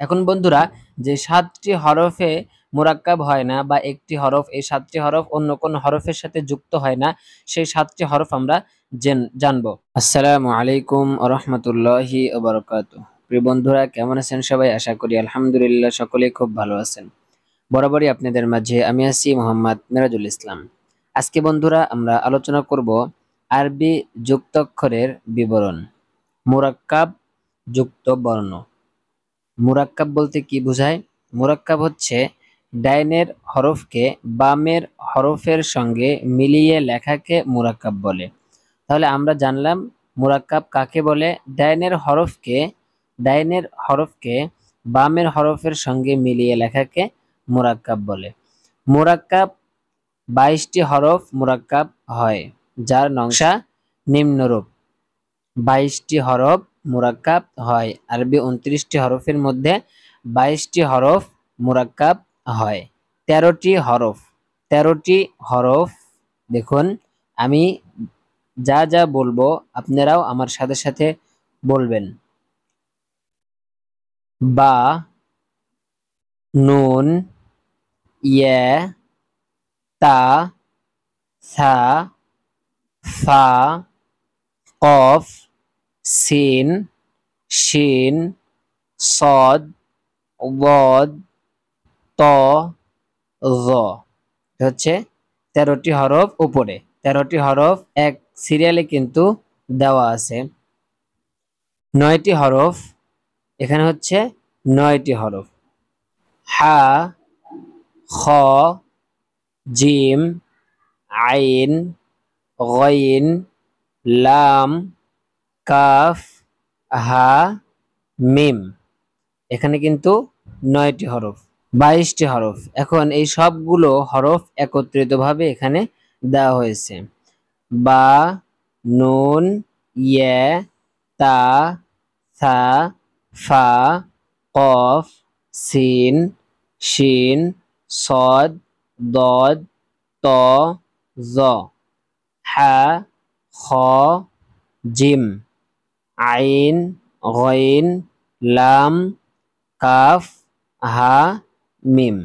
এখন বন্ধুরা, যে 7টি হরফে মুরাক্কাব হয় না বা একটি হরফ, এই 7টি হরফ অন্য কোন হরফের সাথে যুক্ত হয় না, সেই 7টি হরফ আমরা জানবো। আসসালামু আলাইকুম ওয়া রাহমাতুল্লাহি ওয়া বারাকাতুহু। প্রিয় বন্ধুরা, কেমন আছেন সবাই? আশা করি আলহামদুলিল্লাহ সকলেই খুব ভালো আছেন। বরাবরই আপনাদের মাঝে আমি আছি মোহাম্মদ মিরাজুল ইসলাম। আজকে বন্ধুরা আমরা আলোচনা করব আরবি যুক্তাক্ষরের বিবরণ, মুরাক্কাব যুক্ত বর্ণ। মুরাক্কাব বলতে কি বোঝায়? মুরাক্কাব হচ্ছে ডাইনের হরফকে বামের হরফের সঙ্গে মিলিয়ে লেখাকে মুরাক্কাব বলে। তাহলে আমরা জানলাম মুরাক্কাব কাকে বলে। ডাইনের হরফকে বামের হরফের সঙ্গে মিলিয়ে লেখাকে মুরাক্কাব বলে। মুরাক্কাব 22টি হরফ মুরাক্কাব হয়, যার নকশা নিম্নরূপ। 22টি হরফ মুরাক্কাব হয়। আরবি 29টি হরফের মধ্যে 22টি হরফ মুরাক্কাব হয়। 13টি হরফ দেখুন, আমি যা যা বলবো আপনারাও আমার সাথে সাথে বলবেন। বা, নুন, ইয়া, তা, সা, ফা, কফ, সিন, শিন, সদ, ওয়াদ, ত, য। হচ্ছে 13টি হরফ। উপরে 13টি হরফ এক সিরিয়ালে কিন্তু দেওয়া আছে। 9টি হরফ, এখানে হচ্ছে 9টি হরফ। হা, খ, জিম, আইন, গইন, লাম, কাফ, হা, মিম। এখানে কিন্তু 9টি হরফ, 22টি হরফ। এখন এই সবগুলো হরফ একত্রিতভাবে এখানে দেওয়া হয়েছে। বা, নুন, ইয়া, তা, সা, ফা, কফ, সিন, শিন, সদ, দদ, ত, জ, হা, খ, জিম, আইন, গইন, লাম, কাফ, হা, মিম।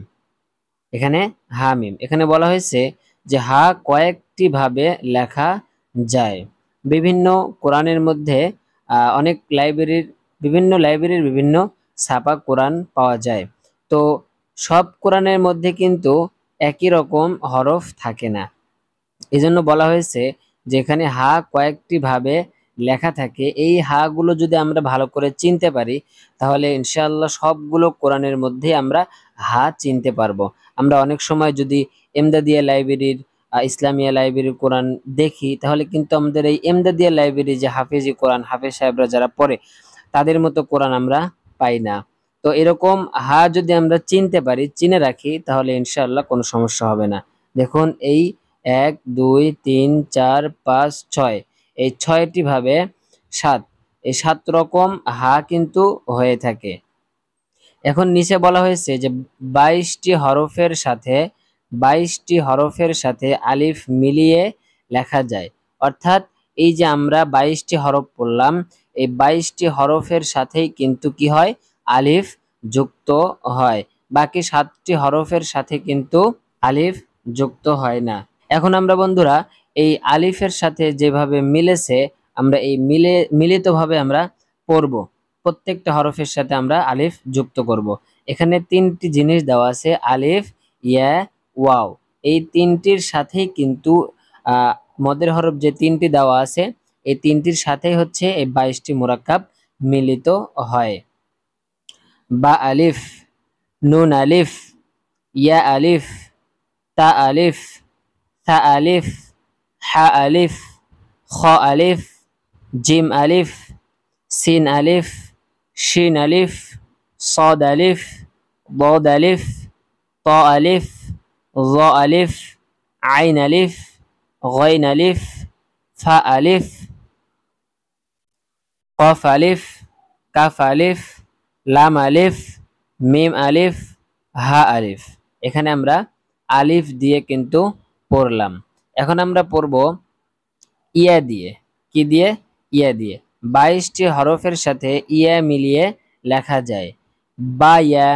এখানে হা মিম, এখানে বলা হয়েছে যে হা কয়েকটি ভাবে লেখা যায়। বিভিন্ন কোরআনের মধ্যে অনেক লাইব্রেরির বিভিন্ন ছাপা কোরআন পাওয়া যায়। তো সব কোরআনের মধ্যে কিন্তু একই রকম হরফ থাকে না। এজন্য বলা হয়েছে যে এখানে হা কয়েকটি ভাবে লেখা থাকে। এই হা গুলো যদি আমরা ভালো করে চিনতে পারি, তাহলে ইনশাআল্লাহ সবগুলো কোরআনের মধ্যে আমরা হা চিনতে পারবো। আমরা অনেক সময় যদি এমদাদিয়া লাইব্রেরির ইসলামিয়া লাইব্রেরির কোরআন দেখি, তাহলে কিন্তু আমাদের এই এমদাদিয়া লাইব্রেরি যে হাফেজি কোরআন, হাফেজ সাহেবরা যারা পড়ে, তাদের মতো কোরআন আমরা পাই না। তো এরকম হা যদি আমরা চিনতে পারি, চিনে রাখি, তাহলে ইনশাআল্লাহ কোনো সমস্যা হবে না। দেখুন, এই 1 2 3 4 5 6, এই 6টি ভাবে 7, এই 7 রকম হা কিন্তু হয়ে থাকে। এখন নিচে বলা হয়েছে যে 22টি হরফের সাথে আলিফ মিলিয়ে লেখা যায়। অর্থাৎ এই যে আমরা 22টি হরফ পড়লাম, এই 22টি হরফের সাথেই কিন্তু কি হয়? আলিফ যুক্ত হয়। বাকি 7টি হরফের সাথে কিন্তু আলিফ যুক্ত হয় না। এখন আমরা বন্ধুরা এই আলিফের সাথে যেভাবে মিলেছে, আমরা এই মিলিতভাবে আমরা পড়ব। প্রত্যেকটা হরফের সাথে আমরা আলিফ যুক্ত করব। এখানে 3টি জিনিস দেওয়া আছে, আলিফ, ইয়া, ওয়াও। এই 3টির সাথেই কিন্তু মদের হরফ যে 3টি দেওয়া আছে, এই 3টির সাথেই হচ্ছে এই 22টি মুরাক্কাব মিলিত হয়। বা আলিফ, নুন আলিফ, ইয়া আলিফ, তা আলিফ, থা আলিফ, হা আলিফ, খ আলিফ, জিম আলিফ, সিন আলিফ, শিন আলিফ, صاد আলিফ, ضاد আলিফ, ত আলিফ, জ আলিফ, আইন আলিফ, গইন আলিফ, ফা আলিফ, কফ আলিফ, কাফ আলিফ, লাম আলিফ, মিম আলিফ, হা আলিফ। এখানে আমরা আলিফ দিয়ে কিন্তু পড়লাম। এখন আমরা পড়ব ইয়া দিয়ে। কি দিয়ে? ইয়া দিয়ে। 22টি হরফের সাথে ইয়া মিলিয়ে লেখা যায়। বা ইয়া,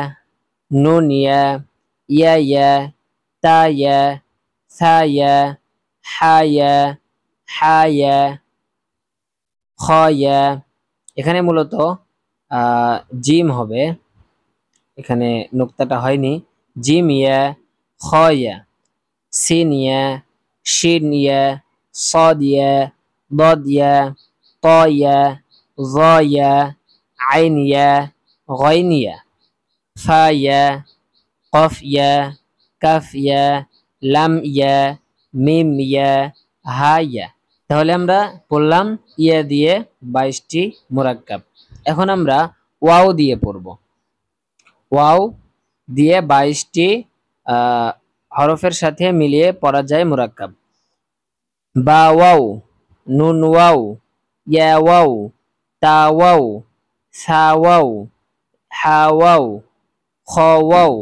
নুন ইয়া, ইয়া ইয়া, তা ইয়া, সা ইয়া, হা ইয়া, হা ইয়া, খ ইয়া। এখানে মূলত জিম হবে, এখানে নুক্তাটা হয়নি। জিম ইয়া, খ ইয়া, সিন ইয়া, শিন ইয়া, صاد ইয়া, ضاد ইয়া, ত ইয়া, ظ ইয়া, আইন ইয়া, غين ইয়া, ফা ইয়া, কফ ইয়া, কাফ ইয়া, লাম ইয়া, মিম ইয়া, হা ইয়া। তাহলে আমরা পড়লাম ইয়া দিয়ে 22টি মুরাক্কাব। এখন আমরা ওয়াও দিয়ে পড়ব। ওয়াও দিয়ে 22টি হরফের সাথে মিলিয়ে পড়া যায় মুরাক্কাব। বা ওয়াও, নুন ওয়াও, ইয়া ওয়াও, তা ওয়াও, সা ওয়াও, হা ওয়াও, খ ওয়াও,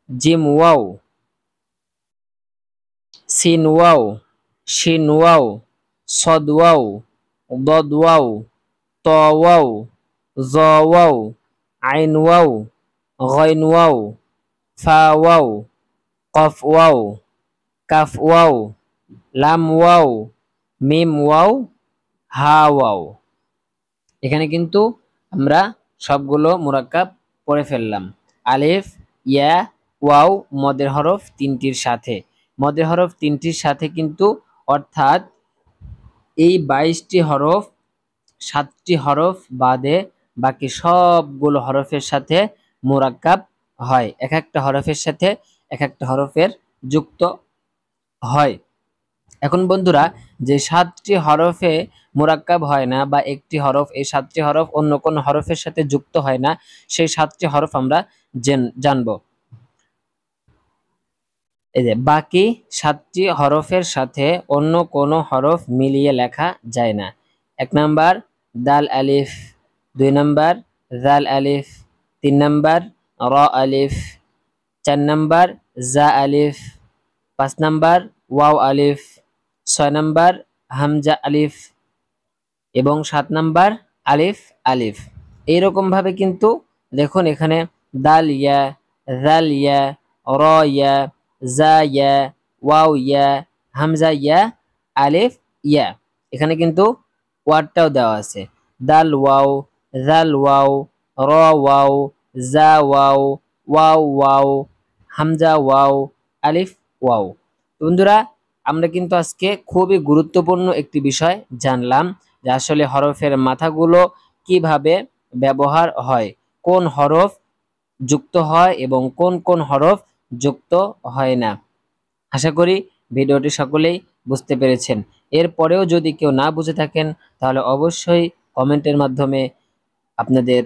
জিম ওয়াও, সিন ওয়াও, শিন ওয়াও, সদ ওয়াও, দদ ওয়াও, ত ওয়াও, জ ওয়াও, আইন ওয়াও, গইন ওয়াও, ফা ওয়াও, কফ ওয়াও, কাফ ওয়াও, লাম ওয়াও, মিম ওয়াও, হা ওয়াও। এখানে কিন্তু আমরা সবগুলো মুরাক্কাব পড়ে ফেললাম। আলিফ, ইয়া, ওয়াও, মদের হরফ তিনটির সাথে। মদের হরফ তিনটির সাথে কিন্তু অর্থাৎ এই 22টি হরফ 7টি হরফ বাদে বাকি সবগুলো হরফের সাথে মুরাক্কাব হয়। এক একটা হরফের সাথে এক একটা হরফের যুক্ত হয়। এখন বন্ধুরা, যে 7টি হরফে মুরাক্কাব হয় না বা একটি হরফ, এই 7টি হরফ অন্য কোনো হরফের সাথে যুক্ত হয় না, সেই 7টি হরফ আমরা জানবো। এই যে বাকি 7টি হরফের সাথে অন্য কোনো হরফ মিলিয়ে লেখা যায় না। 1 নাম্বার দাল আলিফ, 2 নাম্বার জাল আলিফ, 3 নাম্বার র আলিফ, 4 নাম্বার জা আলিফ, 5 নাম্বার ওয়াও আলিফ, 6 নাম্বার হামজা আলিফ এবং 7 নাম্বার আলিফ আলিফ। এইরকম ভাবে কিন্তু দেখুন এখানে দাল ইয়া, জাল ইয়া, র ইয়া, জা ইয়া, ওয়াও ইয়া, হামজা ইয়া, আলিফ ইয়া। এখানে কিন্তু ওয়ার্ডটাও দেওয়া আছে, দাল ওয়াও, জাল ওয়াও, র ওয়াও, জা wow, wow wow, Hamza wow, আলিফ ওয়াও। বন্ধুরা, আমরা কিন্তু আজকে খুবই গুরুত্বপূর্ণ একটি বিষয় জানলাম যে আসলে হরফের মাথাগুলো কিভাবে ব্যবহার হয়, কোন হরফ যুক্ত হয় এবং কোন কোন হরফ যুক্ত হয় না। আশা করি ভিডিওটি সকলেই বুঝতে পেরেছেন। এরপরেও যদি কেউ না বুঝে থাকেন তাহলে অবশ্যই কমেন্টের মাধ্যমে আপনাদের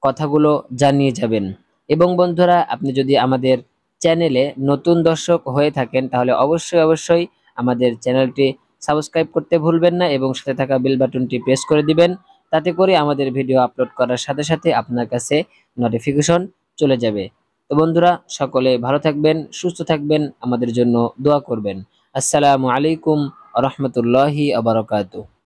কথাগুলো জানিয়ে যাবেন। এবং বন্ধুরা, আপনি যদি আমাদের চ্যানেলে নতুন দর্শক হয়ে থাকেন তাহলে অবশ্যই অবশ্যই আমাদের চ্যানেলটি সাবস্ক্রাইব করতে ভুলবেন না এবং সাথে থাকা বেল বাটনটি প্রেস করে দিবেন। তাতে করে আমাদের ভিডিও আপলোড করার সাথে সাথে আপনার কাছে নোটিফিকেশন চলে যাবে। তো বন্ধুরা, সকলে ভালো থাকবেন, সুস্থ থাকবেন, আমাদের জন্য দোয়া করবেন। আসসালামু আলাইকুম ওয়া রাহমাতুল্লাহি ওয়া বারাকাতুহু।